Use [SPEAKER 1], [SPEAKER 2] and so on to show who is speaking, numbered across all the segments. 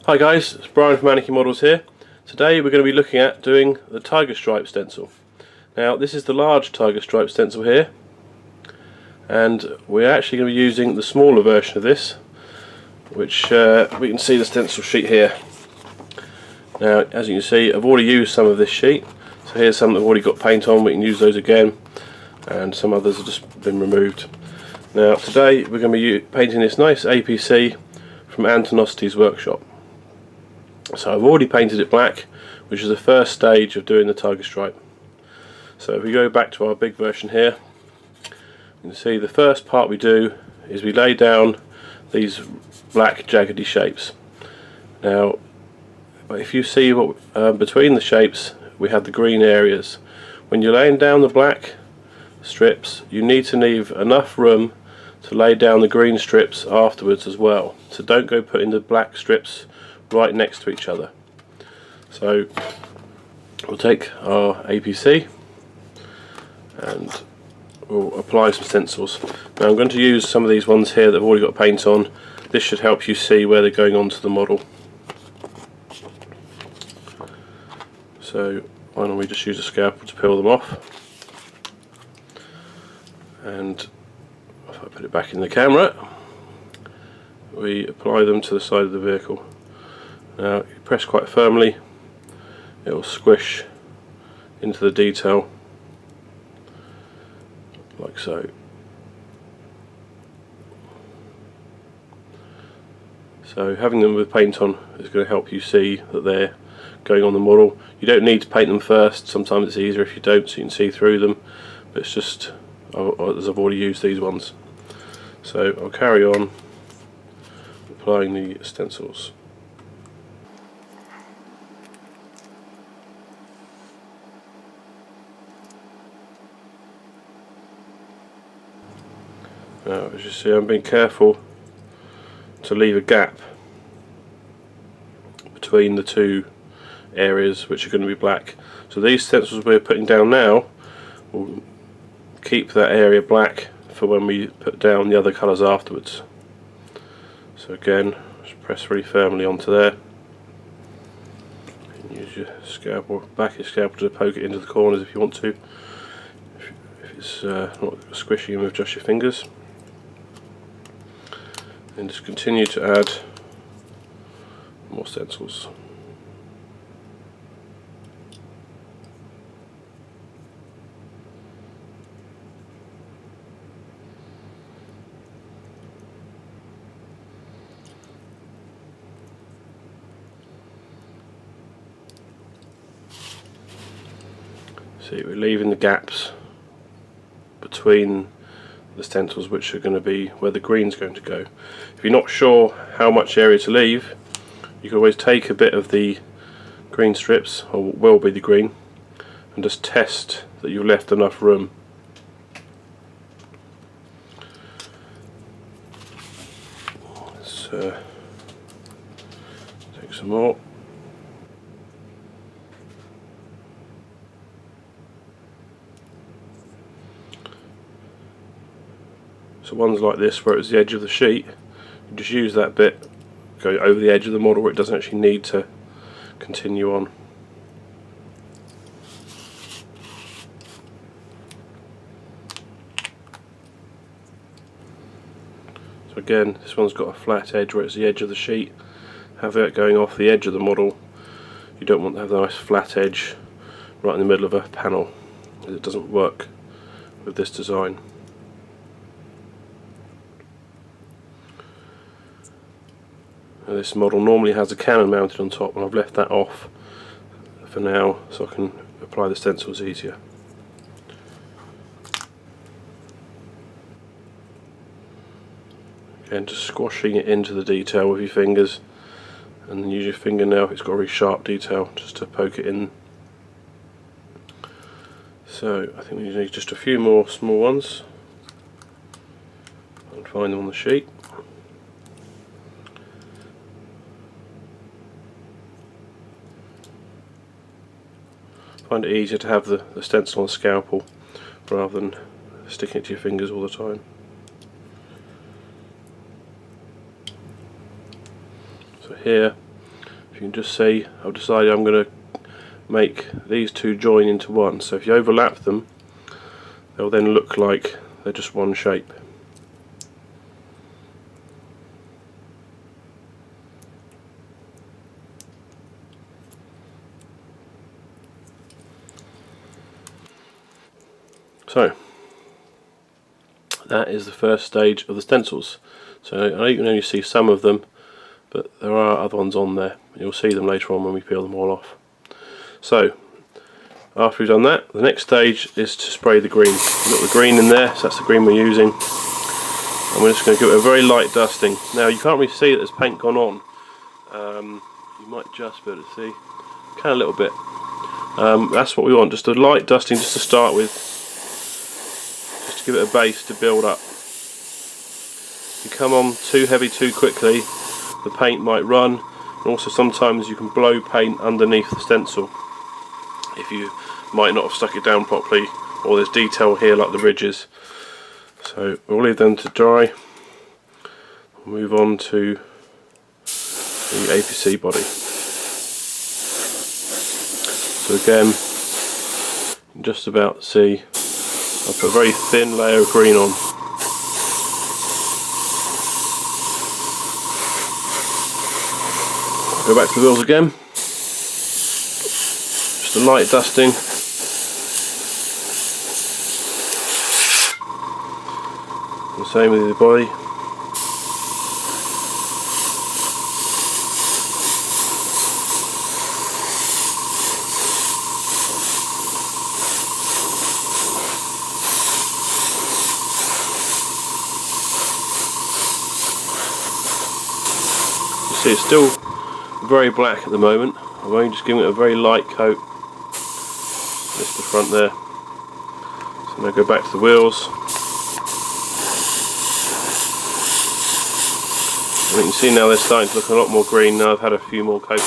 [SPEAKER 1] Hi guys, it's Brian from Anarchy Models here. Today we're going to be looking at doing the tiger stripe stencil. Now this is the large tiger stripe stencil here, and we're actually going to be using the smaller version of this, which we can see the stencil sheet here. Now as you can see, I've already used some of this sheet, so here's some that I've already got paint on. We can use those again, and some others have just been removed. Now today we're going to be painting this nice APC from Antonicity's workshop. So I've already painted it black, which is the first stage of doing the tiger stripe. So if we go back to our big version here, you can see the first part we do is we lay down these black jaggedy shapes. Now if you see what between the shapes we have the green areas. When you're laying down the black strips, you need to leave enough room to lay down the green strips afterwards as well. So don't go putting the black strips right next to each other. So we'll take our APC and we'll apply some stencils. Now I'm going to use some of these ones here that have already got paint on. This should help you see where they're going onto the model. So why don't we just use a scalpel to peel them off, and if I put it back in the camera, we apply them to the side of the vehicle. Now you press quite firmly, it will squish into the detail like so. So having them with paint on is going to help you see that they're going on the model. You don't need to paint them first, sometimes it's easier if you don't, so you can see through them, but it's just as I've already used these ones. So I'll carry on applying the stencils. Now as you see, I'm being careful to leave a gap between the two areas which are going to be black. So these stencils we're putting down now will keep that area black for when we put down the other colours afterwards. So again, just press really firmly onto there. You can use your scalpel, back your scalpel to poke it into the corners if you want to. If it's not squishy, you move just your fingers. And just continue to add more stencils. See, we're leaving the gaps between the stencils, which are going to be where the green's going to go. If you're not sure how much area to leave, you can always take a bit of the green strips, or what will be the green, and just test that you've left enough room. Let's take some more. So ones like this where it's the edge of the sheet, you just use that bit, go over the edge of the model where it doesn't actually need to continue on. So again, this one's got a flat edge where it's the edge of the sheet. Have it going off the edge of the model. You don't want to have a nice flat edge right in the middle of a panel, because it doesn't work with this design. Now this model normally has a cannon mounted on top, and I've left that off for now so I can apply the stencils easier. Again, just squashing it into the detail with your fingers, and then use your fingernail if it's got a really sharp detail just to poke it in. So I think we need just a few more small ones. I'll find them on the sheet. I find it easier to have the stencil on the scalpel rather than sticking it to your fingers all the time. So here can just see, I've decided I'm going to make these two join into one. So if you overlap them, they'll then look like they're just one shape. So that is the first stage of the stencils. So I know you can only see some of them, but there are other ones on there. You'll see them later on when we peel them all off. So after we've done that, the next stage is to spray the green. We've got the green in there, so that's the green we're using, and we're just going to give it a very light dusting. Now you can't really see that there's paint gone on. You might just be able to see, can a little bit. That's what we want, just a light dusting just to start with, just to give it a base to build up. If you come on too heavy too quickly, the paint might run, and also sometimes you can blow paint underneath the stencil if you might not have stuck it down properly, or there's detail here like the ridges. So we'll leave them to dry. We'll move on to the APC body. So again, you can just about see I'll put a very thin layer of green on. Go back to the wheels again. Just a light dusting. The same with the body. You see, it's still very black at the moment. I'm only just giving it a very light coat. Just the front there. So now go back to the wheels. And you can see now they're starting to look a lot more green now I've had a few more coats.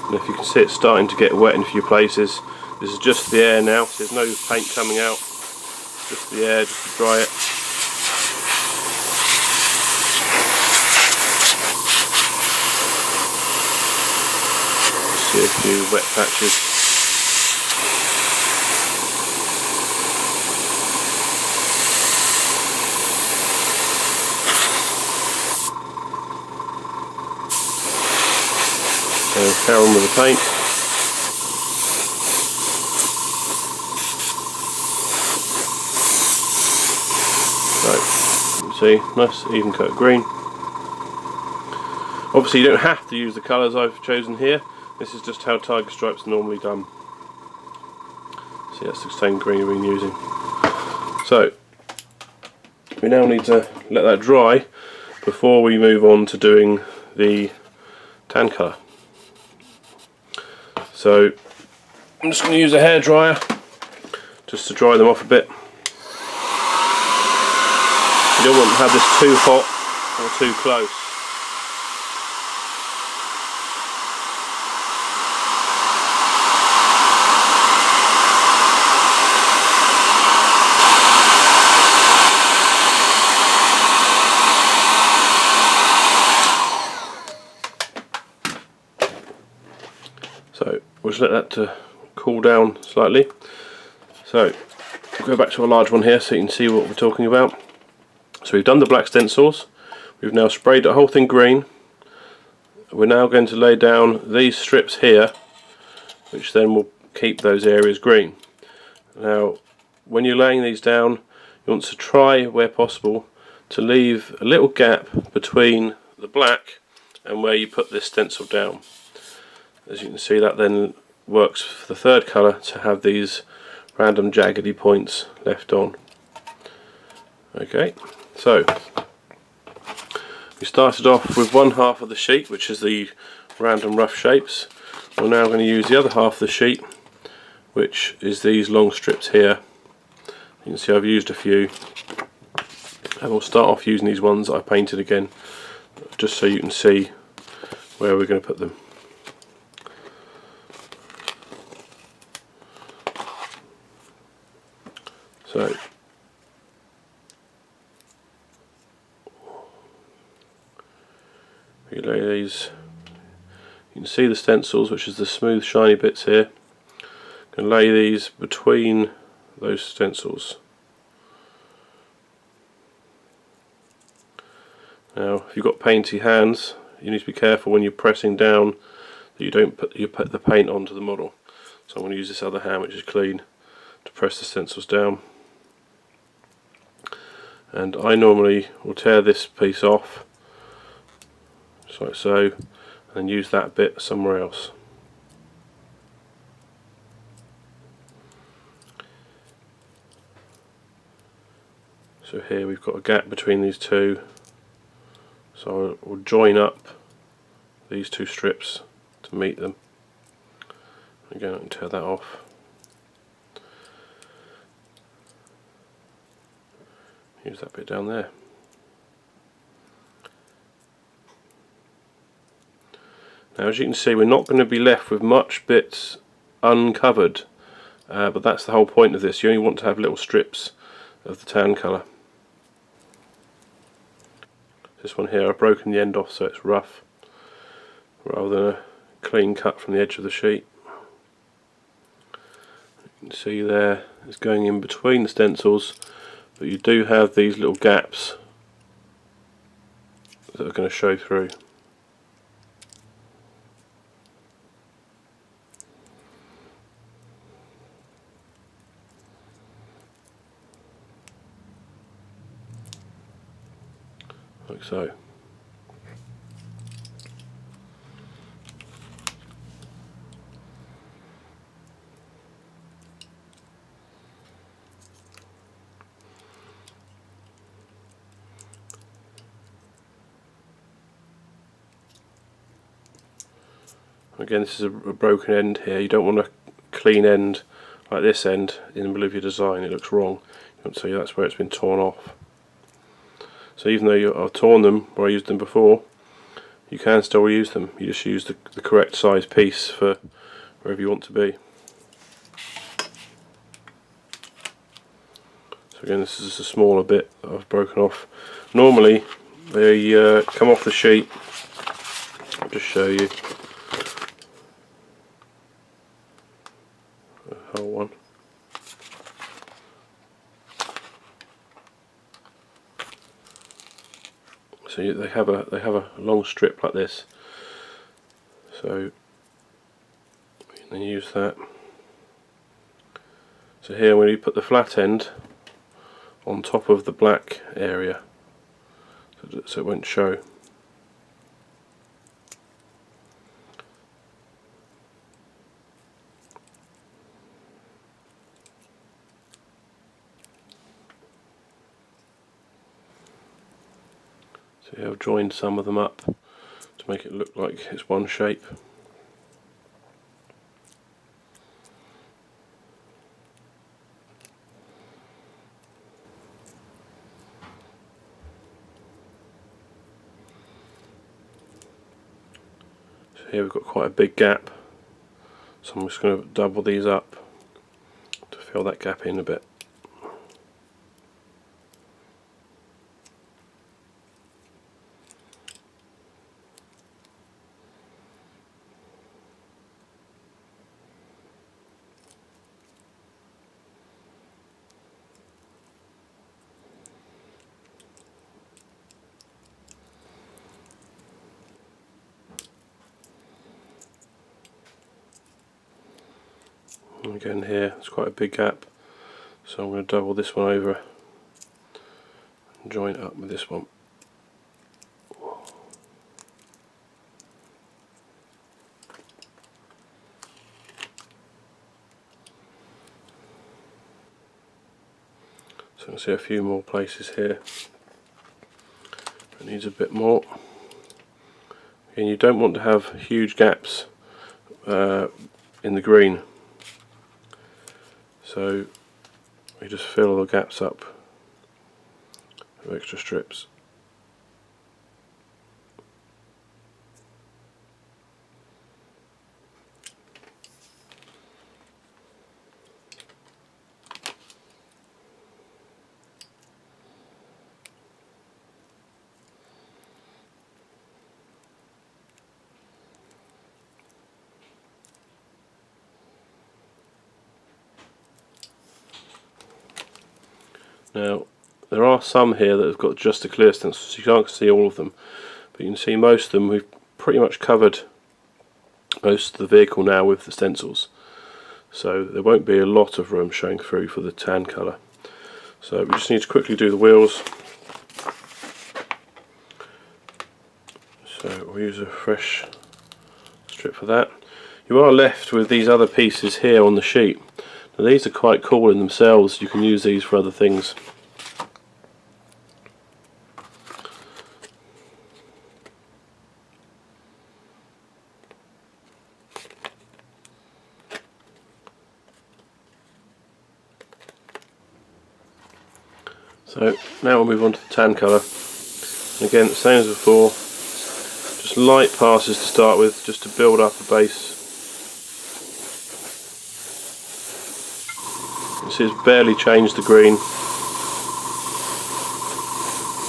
[SPEAKER 1] And if you can see it's starting to get wet in a few places. This is just the air now, so there's no paint coming out. It's just the air just to dry it. See a few wet patches. So carry on with the paint. So you can see, nice even coat of green. Obviously you don't have to use the colours I've chosen here. This is just how tiger stripes are normally done. See, that's the same green we've been using. So we now need to let that dry before we move on to doing the tan colour. So I'm just going to use a hairdryer just to dry them off a bit. You don't want to have this too hot or too close. So we'll just let that to cool down slightly. So we'll go back to a large one here so you can see what we're talking about. So we've done the black stencils, we've now sprayed the whole thing green. We're now going to lay down these strips here, which then will keep those areas green. Now when you're laying these down, you want to try where possible to leave a little gap between the black and where you put this stencil down. As you can see, that then works for the third colour to have these random jaggedy points left on. Okay, so we started off with one half of the sheet, which is the random rough shapes. We're now going to use the other half of the sheet, which is these long strips here. You can see I've used a few, and we'll start off using these ones that I painted again, just so you can see where we're going to put them. So you lay these, you can see the stencils, which is the smooth shiny bits here. You can lay these between those stencils. Now if you've got painty hands, you need to be careful when you're pressing down that you don't put the paint onto the model. So I'm going to use this other hand, which is clean, to press the stencils down. And I normally will tear this piece off, just like so, and then use that bit somewhere else. So here we've got a gap between these two, so we'll join up these two strips to meet them. Again, I can tear that off. Use that bit down there. Now as you can see, we're not going to be left with much bits uncovered, but that's the whole point of this. You only want to have little strips of the tan colour. This one here, I've broken the end off so it's rough, rather than a clean cut from the edge of the sheet. You can see there, it's going in between the stencils, but you do have these little gaps that are going to show through. Like so. Again, this is a broken end here. You don't want a clean end like this end in the middle of your design. It looks wrong. You want to see that's where it's been torn off. So even though I've torn them where I used them before, you can still reuse them. You just use the correct size piece for wherever you want to be. So again, this is just a smaller bit that I've broken off. Normally they come off the sheet. I'll just show you. The whole one. So they have a long strip like this. So you can then use that. So here, when you put the flat end on top of the black area, so it won't show. So yeah, I've joined some of them up to make it look like it's one shape. So here we've got quite a big gap, so I'm just going to double these up to fill that gap in a bit. And again here, it's quite a big gap, so I'm going to double this one over and join it up with this one. So I can see a few more places here. It needs a bit more. And you don't want to have huge gaps in the green. So we just fill the gaps up with extra strips. Now there are some here that have got just a clear stencil, so you can't see all of them, but you can see most of them. We've pretty much covered most of the vehicle now with the stencils, so there won't be a lot of room showing through for the tan colour. So we just need to quickly do the wheels. So we'll use a fresh strip for that. You are left with these other pieces here on the sheet. Now these are quite cool in themselves, you can use these for other things. So now we'll move on to the tan colour. Again, same as before, just light passes to start with, just to build up a base. You see it's barely changed the green.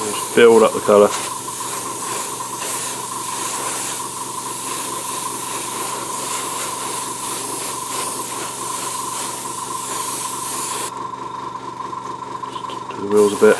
[SPEAKER 1] Just build up the colour. Just do the wheels a bit.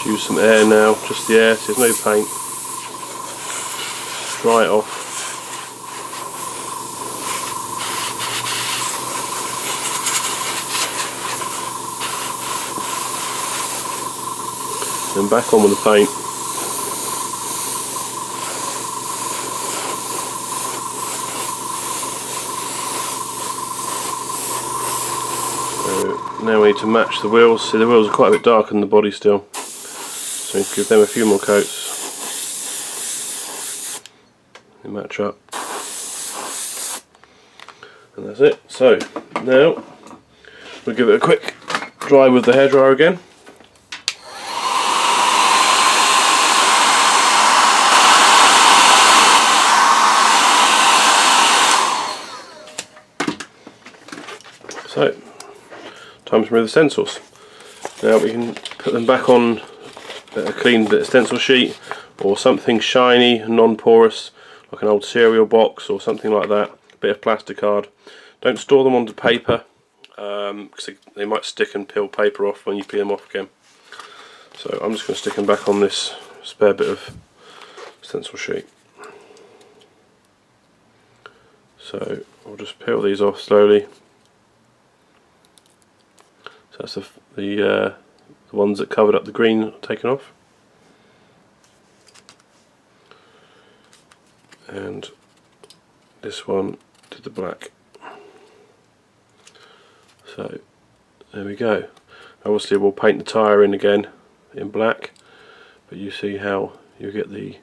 [SPEAKER 1] Use some air now, just the air, so there's no paint. Dry it off. Then back on with the paint. So now we need to match the wheels. See, the wheels are quite a bit darker than the body still. So give them a few more coats. They match up. And that's it. So now we'll give it a quick dry with the hairdryer again. So time to remove the stencils. Now we can put them back on a clean bit of stencil sheet or something shiny, non-porous, like an old cereal box or something like that, a bit of plastic card. Don't store them onto paper because they might stick and peel paper off when you peel them off again. So I'm just going to stick them back on this spare bit of stencil sheet. So I'll just peel these off slowly. So that's the ones that covered up the green taken off. And this one did the black. So there we go. Obviously we'll paint the tyre in again in black, but you see how you get the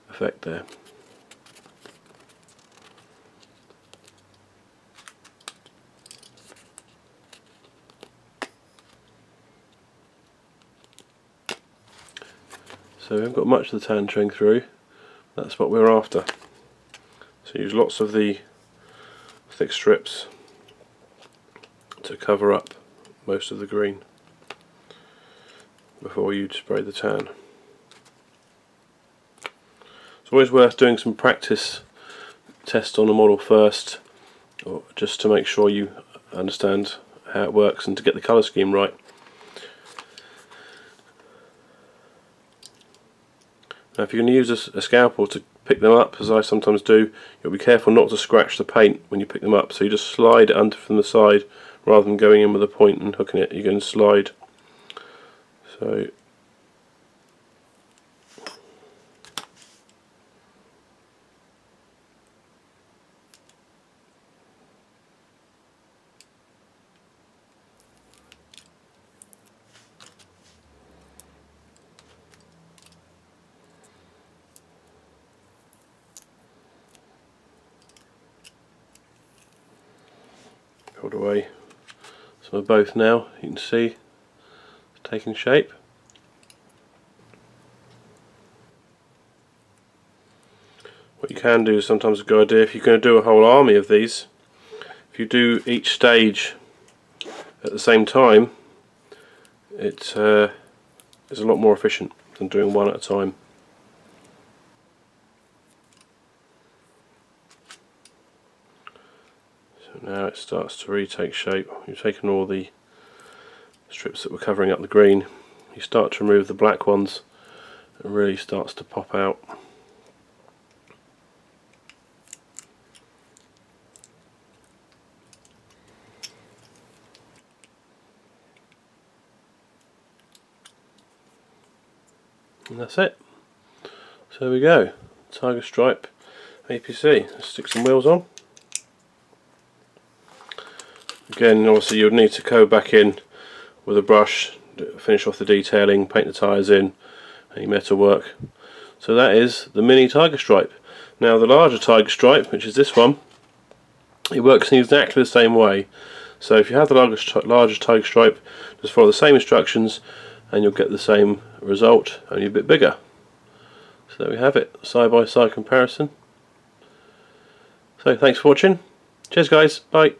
[SPEAKER 1] effect there. So we haven't got much of the tan showing through. That's what we're after. So use lots of the thick strips to cover up most of the green before you spray the tan. It's always worth doing some practice tests on a model first, or just to make sure you understand how it works and to get the colour scheme right. Now if you're going to use a scalpel to pick them up, as I sometimes do, you'll be careful not to scratch the paint when you pick them up. So you just slide it under from the side rather than going in with a point and hooking it. You're going to slide. So pulled away some of both now. You can see it's taking shape. What you can do is sometimes a good idea, if you're going to do a whole army of these, if you do each stage at the same time, it is a lot more efficient than doing one at a time. So now it starts to retake shape. You've taken all the strips that were covering up the green, you start to remove the black ones, it really starts to pop out. And that's it. So there we go, Tiger Stripe APC. Let's stick some wheels on. Again, obviously you'll need to go back in with a brush, finish off the detailing, paint the tyres in, any metal work. So that is the mini Tiger Stripe. Now the larger Tiger Stripe, which is this one, it works in exactly the same way. So if you have the larger Tiger Stripe, just follow the same instructions and you'll get the same result, only a bit bigger. So there we have it, side by side comparison. So thanks for watching. Cheers guys, bye.